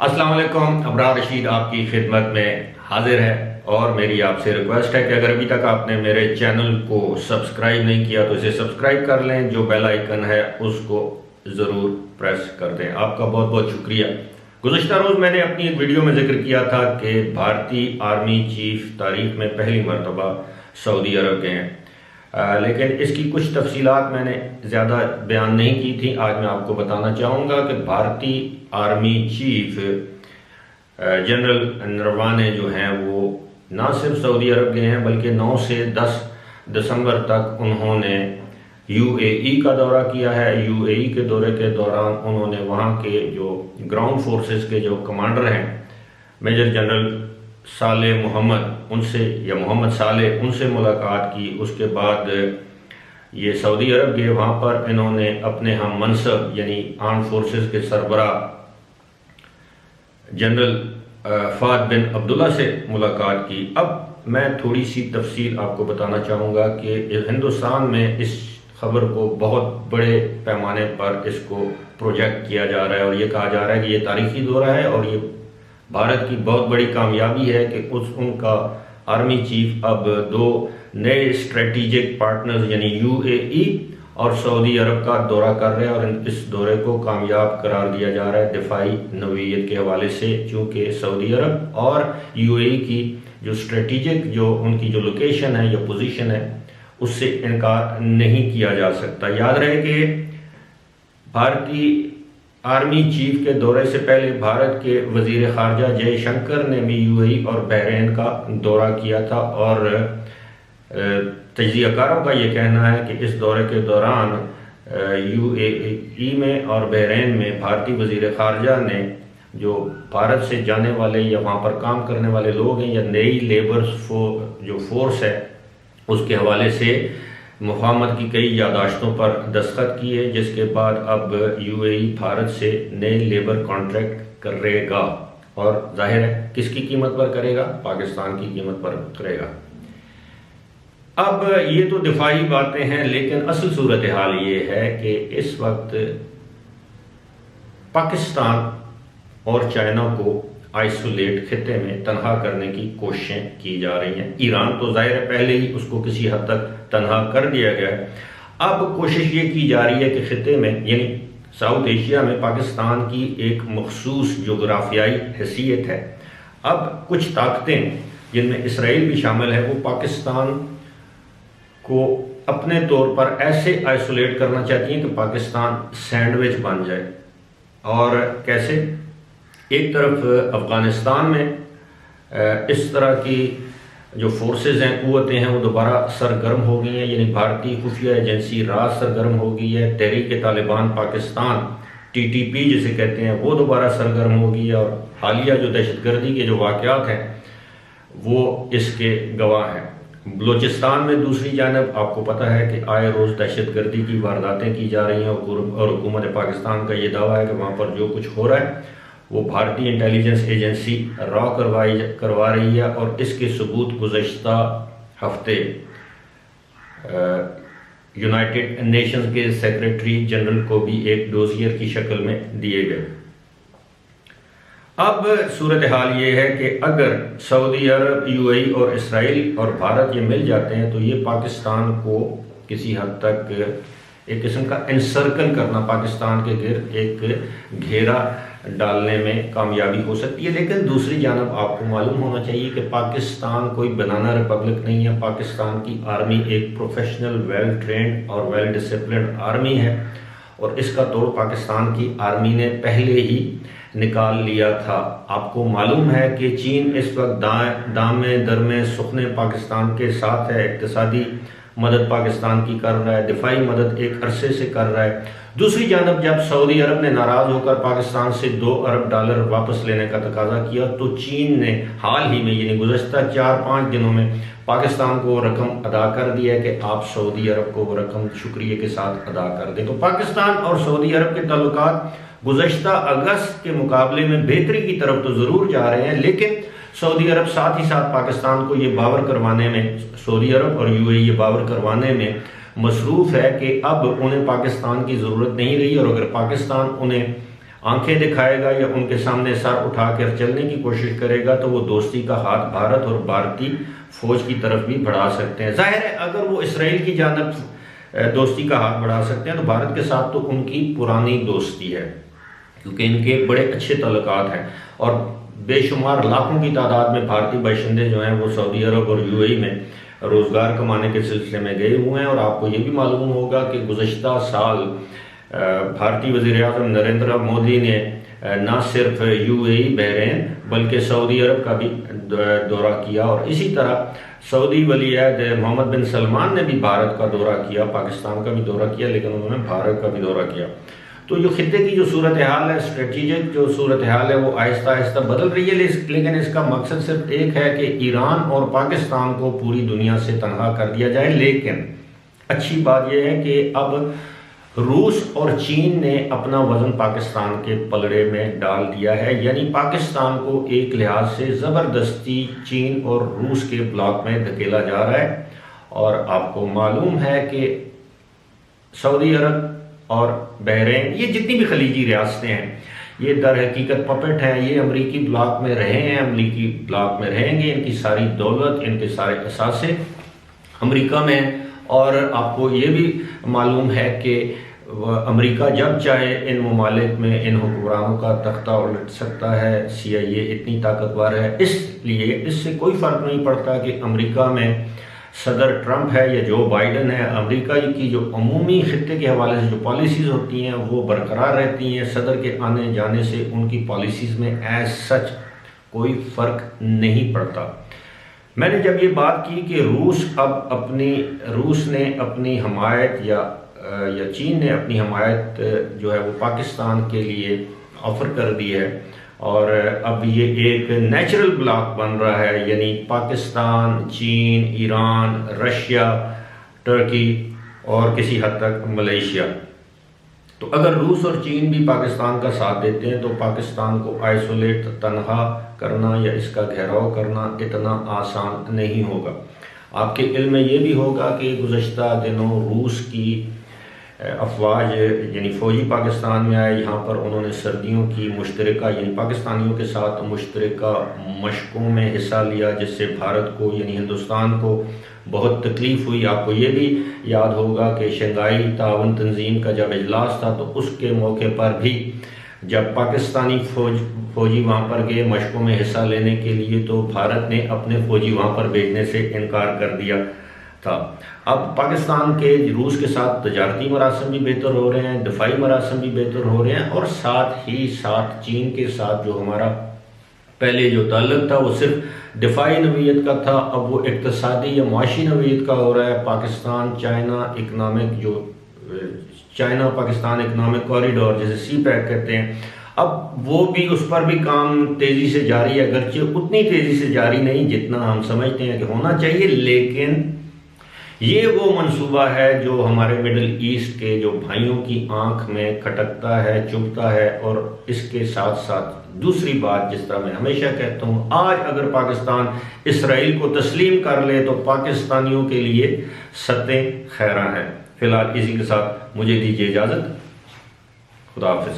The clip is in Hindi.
अस्सलाम वालेकुम। अबरार रशीद आपकी खिदमत में हाजिर है और मेरी आपसे रिक्वेस्ट है कि अगर अभी तक आपने मेरे चैनल को सब्सक्राइब नहीं किया तो इसे सब्सक्राइब कर लें। जो बेल आइकन है उसको ज़रूर प्रेस कर दें। आपका बहुत बहुत शुक्रिया। गुज़श्ता रोज़ मैंने अपनी एक वीडियो में जिक्र किया था कि भारतीय आर्मी चीफ तारीख में पहली मरतबा सऊदी अरब गए हैं, लेकिन इसकी कुछ तफसीलात मैंने ज़्यादा बयान नहीं की थी। आज मैं आपको बताना चाहूँगा कि भारतीय आर्मी चीफ जनरल नरवाने जो हैं वो ना सिर्फ सऊदी अरब गए हैं बल्कि 9 से 10 दिसंबर तक उन्होंने यूएई का दौरा किया है। यूएई के दौरे के दौरान उन्होंने वहाँ के जो ग्राउंड फोर्सेस के जो कमांडर हैं मेजर जनरल साले मोहम्मद उनसे या मोहम्मद साले उनसे मुलाकात की। उसके बाद ये सऊदी अरब गए, वहाँ पर इन्होंने अपने हम मनसब यानी आर्म फोर्सेस के सरबरा जनरल फाद बिन अब्दुल्ला से मुलाकात की। अब मैं थोड़ी सी तफसील आपको बताना चाहूँगा कि हिंदुस्तान में इस खबर को बहुत बड़े पैमाने पर इसको प्रोजेक्ट किया जा रहा है और ये कहा जा रहा है कि ये तारीखी दौरा है और ये भारत की बहुत बड़ी कामयाबी है कि उनका आर्मी चीफ अब 2 नए स्ट्रेटेजिक पार्टनर्स यानी यूएई और सऊदी अरब का दौरा कर रहे हैं और इस दौरे को कामयाब करार दिया जा रहा है दिफाई नवीयत के हवाले से, चूँकि सऊदी अरब और यूएई की जो स्ट्रेटेजिक जो उनकी जो लोकेशन है या पोजीशन है उससे इनकार नहीं किया जा सकता। याद रहे कि भारतीय आर्मी चीफ के दौरे से पहले भारत के वजीर खारजा जयशंकर ने भी यूएई और बहरीन का दौरा किया था और तजज़ियाकारों का ये कहना है कि इस दौरे के दौरान यूएई में और बहरीन में भारतीय वजीर खारजा ने जो भारत से जाने वाले या वहाँ पर काम करने वाले लोग हैं या नई लेबर जो फोर्स है उसके हवाले से मुफाहमत की कई यादाश्तों पर दस्तखत किए, जिसके बाद अब यूएई भारत से नए लेबर कॉन्ट्रैक्ट करेगा और जाहिर है किसकी कीमत पर करेगा, पाकिस्तान की कीमत पर करेगा। अब ये तो दिफाई बातें हैं, लेकिन असल सूरत हाल ये है कि इस वक्त पाकिस्तान और चाइना को आइसोलेट खिते में तनहा करने की कोशिशें की जा रही हैं। ईरान तो जाहिर है पहले ही उसको किसी हद तक तनहा कर दिया गया है। अब कोशिश ये की जा रही है कि खिते में यानी साउथ एशिया में पाकिस्तान की एक मखसूस जोग्राफियाई हैसियत है। अब कुछ ताकतें जिनमें इसराइल भी शामिल है वो पाकिस्तान को अपने तौर पर ऐसे आइसोलेट करना चाहती हैं कि पाकिस्तान सैंडविच बन जाए। और कैसे? एक तरफ अफ़गानिस्तान में इस तरह की जो फोर्सेस हैं, क़ुव्वतें हैं, वो दोबारा सरगर्म हो गई हैं, यानी भारतीय खुफिया एजेंसी राज सरगर्म हो गई है। तहरीक-ए-तालिबान पाकिस्तान टीटीपी जिसे कहते हैं वो दोबारा सरगर्म हो गई है और हालिया जो दहशतगर्दी के जो वाक़यात हैं वो इसके गवाह हैं। बलूचिस्तान में दूसरी जानब आपको पता है कि आए रोज़ दहशतगर्दी की वारदातें की जा रही हैं और हुकूमत पाकिस्तान का ये दावा है कि वहाँ पर जो कुछ हो रहा है वो भारतीय इंटेलिजेंस एजेंसी रॉ करवा रही है और इसके सबूत गुज़श्ता हफ्ते यूनाइटेड नेशंस के सेक्रेटरी जनरल को भी एक डोजियर की शक्ल में दिए गए। अब सूरत हाल ये है कि अगर सऊदी अरब, यूएई और इसराइल और भारत ये मिल जाते हैं तो ये पाकिस्तान को किसी हद तक एक किस्म का एनसर्कल करना, पाकिस्तान के गिर्द एक घेरा डालने में कामयाबी हो सकती है। लेकिन दूसरी जानब आपको मालूम होना चाहिए कि पाकिस्तान कोई बनाना रिपब्लिक नहीं है। पाकिस्तान की आर्मी एक प्रोफेशनल, वेल ट्रेंड और वेल डिसिप्लिन्ड आर्मी है और इसका तोड़ पाकिस्तान की आर्मी ने पहले ही निकाल लिया था। आपको मालूम है कि चीन इस वक्त दामे दरमे सुखने पाकिस्तान के साथ है, इक़्तिसादी मदद पाकिस्तान की कर रहा है, दिफाई मदद एक अरसे से कर रहा है। दूसरी जानब जब सऊदी अरब ने नाराज़ होकर पाकिस्तान से $2 अरब वापस लेने का तकाजा किया तो चीन ने हाल ही में यानी गुज़श्ता 4-5 दिनों में पाकिस्तान को रकम अदा कर दिया है कि आप सऊदी अरब को वो रकम शुक्रिया के साथ अदा कर दें। तो पाकिस्तान और सऊदी अरब के ताल्लुकात गुज़श्ता अगस्त के मुकाबले में बेहतरी की तरफ तो ज़रूर जा रहे हैं, लेकिन सऊदी अरब साथ ही साथ पाकिस्तान को ये बावर करवाने में, सऊदी अरब और यूएई ये बावर करवाने में मसरूफ़ है कि अब उन्हें पाकिस्तान की ज़रूरत नहीं रही और अगर पाकिस्तान उन्हें आंखें दिखाएगा या उनके सामने सर उठाकर चलने की कोशिश करेगा तो वो दोस्ती का हाथ भारत और भारतीय फौज की तरफ भी बढ़ा सकते हैं। जाहिर है अगर वो इसराइल की जानब दोस्ती का हाथ बढ़ा सकते हैं तो भारत के साथ तो उनकी पुरानी दोस्ती है, क्योंकि इनके बड़े अच्छे ताल्लुकात हैं और बेशुमार लाखों की तादाद में भारतीय बाशिंदे जो हैं वो सऊदी अरब और यूएई में रोज़गार कमाने के सिलसिले में गए हुए हैं। और आपको ये भी मालूम होगा कि गुज़श्ता साल भारतीय वज़ीर-ए-आज़म नरेंद्र मोदी ने न सिर्फ यूएई बहरीन बल्कि सऊदी अरब का भी दौरा किया और इसी तरह सऊदी वली-ए-अहद मोहम्मद बिन सलमान ने भी भारत का दौरा किया, पाकिस्तान का भी दौरा किया, लेकिन उन्होंने भारत का भी दौरा किया। तो जो खित्ते की जो सूरत हाल है, स्ट्रेटेजिक जो सूरत हाल है, वो आहिस्ता आहिस्ता बदल रही है, लेकिन इसका मकसद सिर्फ एक है कि ईरान और पाकिस्तान को पूरी दुनिया से तनहा कर दिया जाए। लेकिन अच्छी बात यह है कि अब रूस और चीन ने अपना वजन पाकिस्तान के पलड़े में डाल दिया है, यानी पाकिस्तान को एक लिहाज से ज़बरदस्ती चीन और रूस के ब्लॉक में धकेला जा रहा है। और आपको मालूम है कि सऊदी अरब और बहरीन, ये जितनी भी खलीजी रियासतें हैं, ये दर हकीकत पपेट हैं, ये अमरीकी ब्लॉक में रहे हैं, अमरीकी ब्लॉक में रहेंगे, इनकी सारी दौलत, इनके सारे असासे अमरीका में। और आपको ये भी मालूम है कि अमरीका जब चाहे इन ममालिक में इन हुक्मरानों का तख्ता उलट सकता है। CIA इतनी ताकतवर है, इसलिए इससे कोई फ़र्क नहीं पड़ता कि अमरीका में सदर ट्रंप है या जो बाइडन है। अमेरिका की जो अमूमी खित्ते के हवाले से जो पॉलिसीज़ होती हैं वो बरकरार रहती हैं। सदर के आने जाने से उनकी पॉलिसीज़ में एज सच कोई फ़र्क नहीं पड़ता। मैंने जब ये बात की कि रूस ने अपनी हमायत या चीन ने अपनी हमायत जो है वो पाकिस्तान के लिए ऑफ़र कर दी है और अब ये एक नेचुरल ब्लॉक बन रहा है, यानी पाकिस्तान, चीन, ईरान, रशिया, टर्की और किसी हद तक मलेशिया। तो अगर रूस और चीन भी पाकिस्तान का साथ देते हैं तो पाकिस्तान को आइसोलेट, तनहा करना या इसका घेराव करना इतना आसान नहीं होगा। आपके इल्म में ये भी होगा कि गुज़श्ता दिनों रूस की अफवाज यानी फ़ौजी पाकिस्तान में आए, यहाँ पर उन्होंने सर्दियों की मुश्तरका यानी पाकिस्तानियों के साथ मुश्तरका मशकों में हिस्सा लिया, जिससे भारत को यानी हिंदुस्तान को बहुत तकलीफ़ हुई। आपको ये भी याद होगा कि शंघाई ताउन तंजीम का जब इजलास था तो उसके मौके पर भी जब पाकिस्तानी फ़ौजी वहाँ पर गए मशकों में हिस्सा लेने के लिए तो भारत ने अपने फ़ौजी वहाँ पर भेजने से इनकार कर दिया था। अब पाकिस्तान के रूस के साथ तजारती मरासम भी बेहतर हो रहे हैं, दफाई मरासम भी बेहतर हो रहे हैं और साथ ही साथ चीन के साथ जो हमारा पहले जो ताल्लुक था वो सिर्फ दिफाई नवीयत का था, अब वो इक्तसादी या मुआशी नवीयत का हो रहा है। चाइना पाकिस्तान इकनॉमिक कॉरिडोर जिसे CPEC कहते हैं, अब वो भी उस पर भी काम तेज़ी से जारी है, अगरचे उतनी तेज़ी से जारी नहीं जितना हम समझते हैं कि होना चाहिए। लेकिन ये वो मंसूबा है जो हमारे मिडिल ईस्ट के जो भाइयों की आंख में खटकता है, चुभता है। और इसके साथ साथ दूसरी बात, जिस तरह मैं हमेशा कहता हूँ, आज अगर पाकिस्तान इसराइल को तस्लीम कर ले तो पाकिस्तानियों के लिए सत्ते खैरा हैं। फिलहाल इसी के साथ मुझे दीजिए इजाज़त। खुदा हाफिज़।